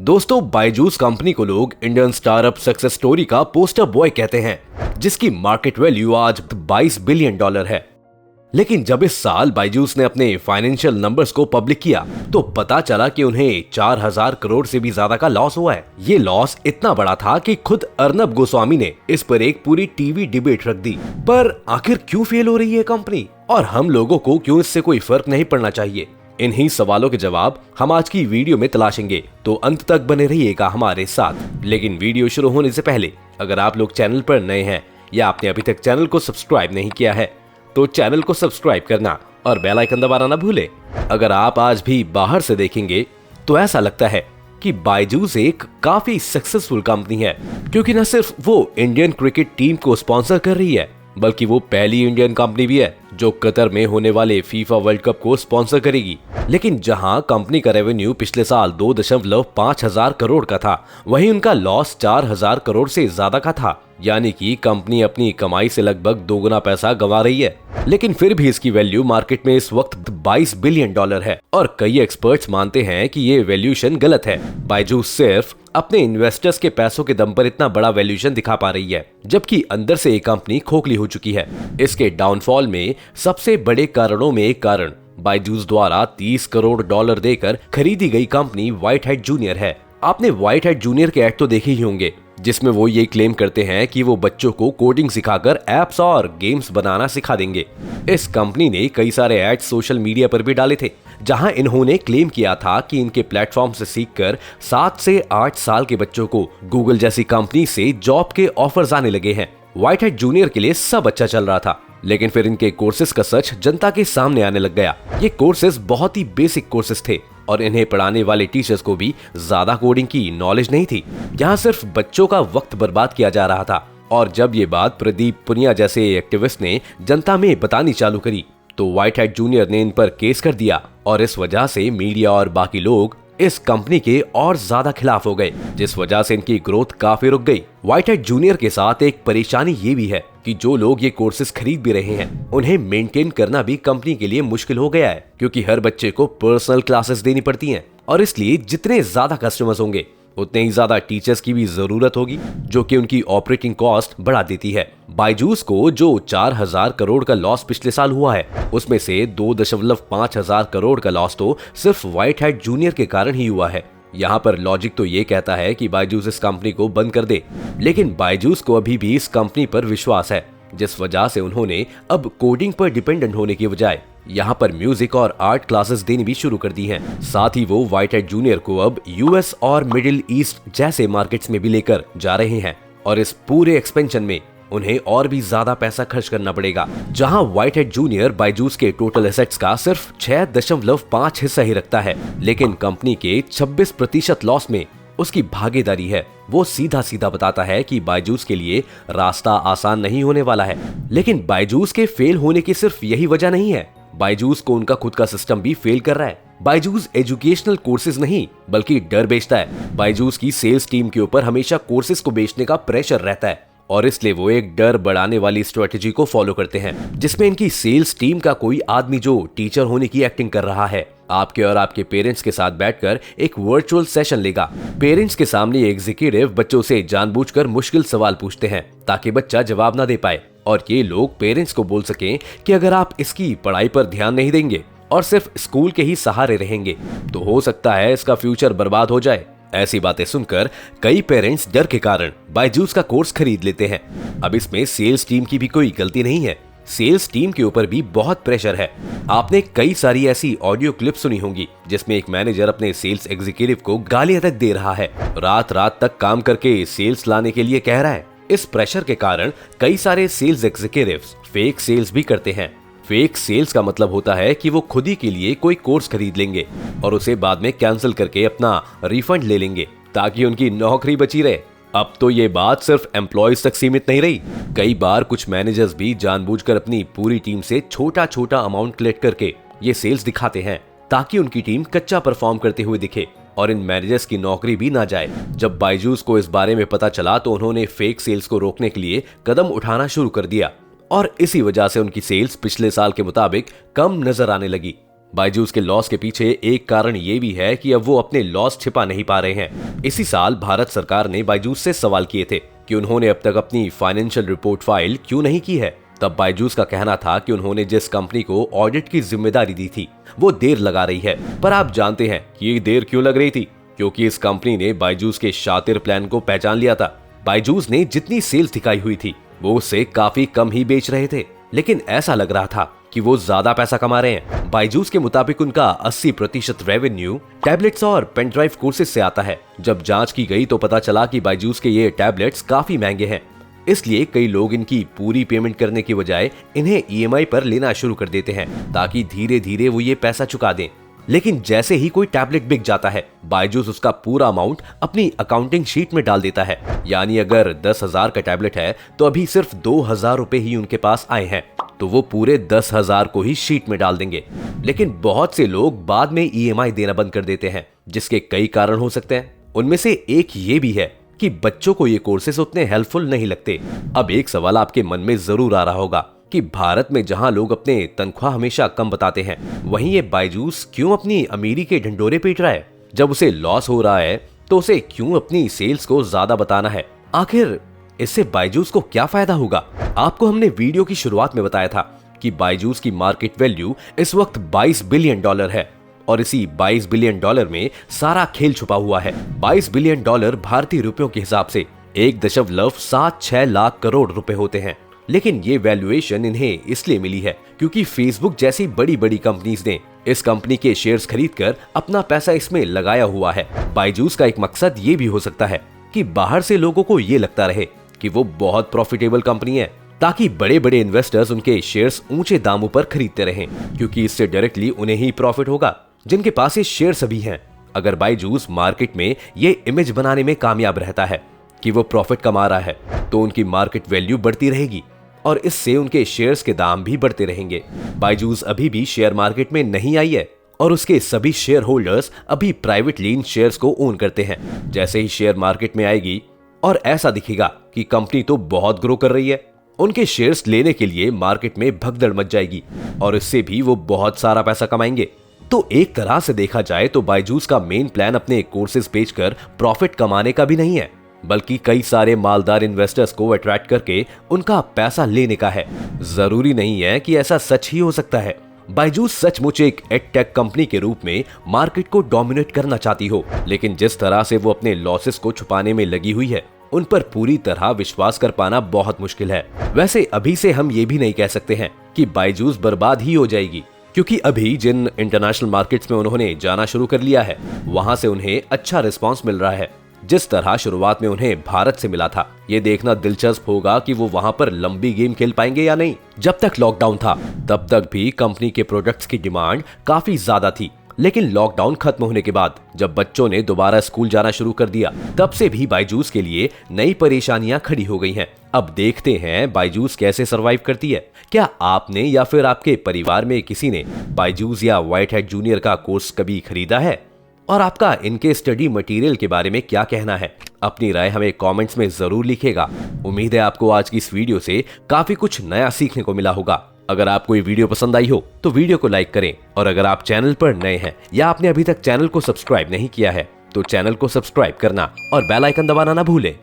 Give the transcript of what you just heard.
दोस्तों, बायजूस कंपनी को लोग इंडियन स्टार्टअप सक्सेस स्टोरी का पोस्टर बॉय कहते हैं, जिसकी मार्केट वैल्यू आज $22 बिलियन है। लेकिन जब इस साल बायजूस ने अपने फाइनेंशियल नंबर्स को पब्लिक किया तो पता चला कि उन्हें 4000 करोड़ से भी ज्यादा का लॉस हुआ है। ये लॉस इतना बड़ा था कि खुद अर्नब गोस्वामी ने इस पर एक पूरी टीवी डिबेट रख दी। पर आखिर क्यों फेल हो रही है कंपनी, और हम लोगों को क्यों इससे कोई फर्क नहीं पड़ना चाहिए? इन्हीं सवालों के जवाब हम आज की वीडियो में तलाशेंगे, तो अंत तक बने रहिएगा हमारे साथ। लेकिन वीडियो शुरू होने से पहले अगर आप लोग चैनल पर नए हैं या आपने अभी तक चैनल को सब्सक्राइब नहीं किया है तो चैनल को सब्सक्राइब करना और बेल आइकन दबाना ना भूले। अगर आप आज भी बाहर से देखेंगे तो ऐसा लगता है कि बायजूस एक काफी सक्सेसफुल कंपनी है, क्योंकि न सिर्फ वो इंडियन क्रिकेट टीम को स्पॉन्सर कर रही है बल्कि वो पहली इंडियन कंपनी भी है जो कतर में होने वाले फीफा वर्ल्ड कप को स्पॉन्सर करेगी। लेकिन जहां कंपनी का रेवेन्यू पिछले साल 2.5 हजार करोड़ का था, वहीं उनका लॉस 4000 करोड़ से ज्यादा का था। यानी कि कंपनी अपनी कमाई से लगभग दोगुना पैसा गंवा रही है। लेकिन फिर भी इसकी वैल्यू मार्केट में इस वक्त $22 बिलियन है और कई एक्सपर्ट्स मानते हैं कि ये वैल्यूएशन गलत है। बायजूस सिर्फ अपने इन्वेस्टर्स के पैसों के दम पर इतना बड़ा वैल्यूएशन दिखा पा रही है, जबकि अंदर से ये कंपनी खोखली हो चुकी है। इसके डाउनफॉल में सबसे बड़े कारणों में एक कारण बायजूस द्वारा $30 करोड़ देकर खरीदी गई कंपनी व्हाइट हैट जूनियर है। आपने व्हाइट हैट जूनियर के ऐड तो देखे ही होंगे, जिसमें वो ये क्लेम करते हैं कि वो बच्चों को कोडिंग सिखाकर एप्स और गेम्स बनाना सिखा देंगे। इस कंपनी ने कई सारे एड्स सोशल मीडिया पर भी डाले थे, जहां इन्होंने क्लेम किया था कि इनके प्लेटफॉर्म से सीखकर 7 से 8 साल के बच्चों को गूगल जैसी कंपनी से जॉब के ऑफर्स आने लगे हैं। व्हाइट हैट जूनियर के लिए सब अच्छा चल रहा था, लेकिन फिर इनके कोर्सेज का सच जनता के सामने आने लग गया। ये कोर्सेज बहुत ही बेसिक कोर्सेज थे और इन्हें पढ़ाने वाले टीचर्स को भी ज्यादा कोडिंग की नॉलेज नहीं थी। यहाँ सिर्फ बच्चों का वक्त बर्बाद किया जा रहा था। और जब ये बात प्रदीप पुनिया जैसे एक्टिविस्ट ने जनता में बतानी चालू करी तो व्हाइट हैट जूनियर ने इन पर केस कर दिया, और इस वजह से मीडिया और बाकी लोग इस कंपनी के और ज्यादा खिलाफ हो गए, जिस वजह से इनकी ग्रोथ काफी रुक गई। व्हाइट हैट जूनियर के साथ एक परेशानी ये भी है कि जो लोग ये कोर्सेज खरीद भी रहे हैं उन्हें मेंटेन करना भी कंपनी के लिए मुश्किल हो गया है, क्योंकि हर बच्चे को पर्सनल क्लासेस देनी पड़ती हैं, और इसलिए जितने ज्यादा कस्टमर्स होंगे उतने ही ज्यादा टीचर्स की भी जरूरत होगी, जो कि उनकी ऑपरेटिंग कॉस्ट बढ़ा देती है। बायजूस को जो 4000 करोड़ का लॉस पिछले साल हुआ है, उसमें से 2.5 हजार करोड़ का लॉस तो सिर्फ व्हाइट हैट जूनियर के कारण ही हुआ है। यहाँ पर लॉजिक तो ये कहता है कि बायजूस इस कंपनी को बंद कर दे, लेकिन बायजूस को अभी भी इस कंपनी पर विश्वास है, जिस वजह से उन्होंने अब कोडिंग पर डिपेंडेंट होने की बजाय यहाँ पर म्यूजिक और आर्ट क्लासेस देनी भी शुरू कर दी हैं। साथ ही वो व्हाइट हैट जूनियर को अब यूएस और मिडिल ईस्ट जैसे मार्केट्स में भी लेकर जा रहे हैं, और इस पूरे एक्सपेंशन में उन्हें और भी ज्यादा पैसा खर्च करना पड़ेगा। जहां व्हाइट हैट जूनियर बायजूस के टोटल एसेट्स का सिर्फ 6.5 हिस्सा ही रखता है, लेकिन कंपनी के 26% लॉस में उसकी भागीदारी है। वो सीधा सीधा बताता है कि बायजूस के लिए रास्ता आसान नहीं होने वाला है। लेकिन बायजूस के फेल होने की सिर्फ यही वजह नहीं है, बायजूस को उनका खुद का सिस्टम भी फेल कर रहा है। बायजूस एजुकेशनल कोर्सेज नहीं बल्कि डर बेचता है। बायजूस की सेल्स टीम के ऊपर हमेशा कोर्सेज को बेचने का प्रेशर रहता है, और इसलिए वो एक डर बढ़ाने वाली स्ट्रेटेजी को फॉलो करते हैं, जिसमें इनकी सेल्स टीम का कोई आदमी जो टीचर होने की एक्टिंग कर रहा है, आपके और आपके पेरेंट्स के साथ बैठकर एक वर्चुअल सेशन लेगा। पेरेंट्स के सामने एग्जीक्यूटिव बच्चों से जानबूझकर मुश्किल सवाल पूछते हैं ताकि बच्चा जवाब ना दे पाए, और ये लोग पेरेंट्स को बोल सकें कि अगर आप इसकी पढ़ाई पर ध्यान नहीं देंगे और सिर्फ स्कूल के ही सहारे रहेंगे तो हो सकता है इसका फ्यूचर बर्बाद हो जाए। ऐसी बातें सुनकर कई पेरेंट्स डर के कारण बायजूस का कोर्स खरीद लेते हैं। अब इसमें सेल्स टीम की भी कोई गलती नहीं है, सेल्स टीम के ऊपर भी बहुत प्रेशर है। आपने कई सारी ऐसी ऑडियो क्लिप सुनी होंगी जिसमें एक मैनेजर अपने सेल्स एग्जीक्यूटिव को गालियां तक दे रहा है, रात रात तक काम करके सेल्स लाने के लिए कह रहा है। इस प्रेशर के कारण कई सारे सेल्स एग्जीक्यूटिव्स फेक सेल्स भी करते हैं। फेक सेल्स का मतलब होता है कि वो खुद ही के लिए कोई कोर्स खरीद लेंगे और उसे बाद में कैंसिल करके अपना रिफंड ले लेंगे ताकि उनकी नौकरी बची रहे। अब तो ये बात सिर्फ एम्प्लॉयज तक सीमित नहीं रही, कई बार कुछ मैनेजर्स भी जानबूझकर अपनी पूरी टीम से छोटा छोटा अमाउंट कलेक्ट करके ये सेल्स दिखाते हैं ताकि उनकी टीम कच्चा परफॉर्म करते हुए दिखे और इन मैनेजर्स की नौकरी भी ना जाए। जब बायजूस को इस बारे में पता चला तो उन्होंने फेक सेल्स को रोकने के लिए कदम उठाना शुरू कर दिया, और इसी वजह से उनकी सेल्स पिछले साल के मुताबिक कम नजर आने लगी। बायजूस के लॉस के पीछे एक कारण ये भी है कि अब वो अपने लॉस छिपा नहीं पा रहे हैं। इसी साल भारत सरकार ने बायजूस से सवाल किए थे कि उन्होंने अब तक अपनी फाइनेंशियल रिपोर्ट फाइल क्यों नहीं की है। तब बायजूस का कहना था कि उन्होंने जिस कंपनी को ऑडिट की जिम्मेदारी दी थी वो देर लगा रही है। पर आप जानते हैं कि ये देर क्यों लग रही थी? क्योंकि इस कंपनी ने बायजूस के शातिर प्लान को पहचान लिया था। बायजूस ने जितनी सेल्स दिखाई हुई थी वो उससे काफी कम ही बेच रहे थे, लेकिन ऐसा लग रहा था कि वो ज्यादा पैसा कमा रहे हैं। बायजूस के मुताबिक उनका 80% रेवेन्यू टैबलेट्स और पेन ड्राइव कोर्सेज से आता है। जब जांच की गई तो पता चला कि बायजूस के ये टैबलेट्स काफी महंगे हैं, इसलिए कई लोग इनकी पूरी पेमेंट करने की बजाय इन्हें EMI पर लेना शुरू कर देते हैं ताकि धीरे धीरे वो ये पैसा चुका दें। लेकिन जैसे ही कोई टैबलेट बिक जाता है, बायजूस उसका पूरा अमाउंट अपनी अकाउंटिंग शीट में डाल देता है। यानी अगर 10,000 का टैबलेट है तो अभी सिर्फ 2,000 रुपए ही उनके पास आए हैं, तो वो पूरे 10,000 को ही शीट में डाल देंगे। लेकिन बहुत से लोग बाद में EMI देना बंद कर देते हैं, जिसके कई कारण हो सकते हैं। उनमें से एक ये भी है कि बच्चों को ये कोर्सेज उतने हेल्पफुल नहीं लगते। अब एक सवाल आपके मन में जरूर आ रहा होगा कि भारत में जहां लोग अपने तनख्वाह हमेशा कम बताते हैं, वहीं ये बायजूस क्यों अपनी अमीरी के ढंडोरे पीट रहा है? जब उसे लॉस हो रहा है तो उसे क्यों अपनी सेल्स को ज्यादा बताना है? आखिर इससे बायजूस को क्या फायदा होगा? आपको हमने वीडियो की शुरुआत में बताया था कि बायजूस की मार्केट वैल्यू इस वक्त $22 बिलियन है और इसी $22 बिलियन में सारा खेल छुपा हुआ है। $22 बिलियन भारतीय रुपयों के हिसाब से 1.76 लाख करोड़ रुपए होते हैं। लेकिन ये वैल्यूएशन इन्हें इसलिए मिली है क्योंकि फेसबुक जैसी बड़ी बड़ी कंपनीज ने इस कंपनी के शेयर्स खरीदकर अपना पैसा इसमें लगाया हुआ है। बायजूस का एक मकसद ये भी हो सकता है कि बाहर से लोगों को ये लगता रहे कि वो बहुत प्रॉफिटेबल कंपनी है, ताकि बड़े बड़े इन्वेस्टर्स उनके शेयर्स ऊंचे दामों पर खरीदते रहें, क्योंकि इससे डायरेक्टली उन्हें ही प्रॉफिट होगा जिनके पास ये शेयर्स अभी हैं। अगर बायजूस मार्केट में ये इमेज बनाने में कामयाब रहता है कि वो प्रॉफिट कमा रहा है, तो उनकी मार्केट वैल्यू बढ़ती रहेगी और इससे उनके शेयर्स के दाम भी बढ़ते रहेंगे। बायजूस अभी भी शेयर मार्केट में नहीं आई है और उसके सभी शेयर होल्डर्स अभी प्राइवेटली इन शेयर्स को ओन करते हैं। जैसे ही शेयर मार्केट में आएगी और ऐसा दिखेगा कि कंपनी तो बहुत ग्रो कर रही है, उनके शेयर्स लेने के लिए मार्केट में भगदड़ मच जाएगी और इससे भी वो बहुत सारा पैसा कमाएंगे। तो एक तरह से देखा जाए तो बायजूस का मेन प्लान अपने कोर्सेज बेचकर प्रॉफिट कमाने का भी नहीं है, बल्कि कई सारे मालदार इन्वेस्टर्स को अट्रैक्ट करके उनका पैसा लेने का है। जरूरी नहीं है कि ऐसा सच ही हो सकता है। बायजूस सचमुच एक एडटेक कंपनी के रूप में मार्केट को डोमिनेट करना चाहती हो, लेकिन जिस तरह से वो अपने लॉसेस को छुपाने में लगी हुई है, उन पर पूरी तरह विश्वास कर पाना बहुत मुश्किल है। वैसे अभी से हम ये भी नहीं कह सकते हैं कि बायजूस बर्बाद ही हो जाएगी, क्योंकि अभी जिन इंटरनेशनल मार्केट्स में उन्होंने जाना शुरू कर लिया है, वहां से उन्हें अच्छा रिस्पांस मिल रहा है। जिस तरह शुरुआत में उन्हें भारत से मिला था, ये देखना दिलचस्प होगा कि वो वहां पर लंबी गेम खेल पाएंगे या नहीं। जब तक लॉकडाउन था तब तक भी कंपनी के प्रोडक्ट्स की डिमांड काफी ज्यादा थी, लेकिन लॉकडाउन खत्म होने के बाद जब बच्चों ने दोबारा स्कूल जाना शुरू कर दिया, तब से भी बायजूस के लिए नई परेशानियां खड़ी हो गई हैं। अब देखते हैं बायजूस कैसे सरवाइव करती है। क्या आपने या फिर आपके परिवार में किसी ने बायजूस या व्हाइट हैट जूनियर का कोर्स कभी खरीदा है? और आपका इनके स्टडी मटेरियल के बारे में क्या कहना है? अपनी राय हमें कमेंट्स में जरूर लिखेगा। उम्मीद है आपको आज की इस वीडियो से काफी कुछ नया सीखने को मिला होगा। अगर आपको ये वीडियो पसंद आई हो तो वीडियो को लाइक करें, और अगर आप चैनल पर नए हैं या आपने अभी तक चैनल को सब्सक्राइब नहीं किया है तो चैनल को सब्सक्राइब करना और बेल आइकन दबाना ना भूलें।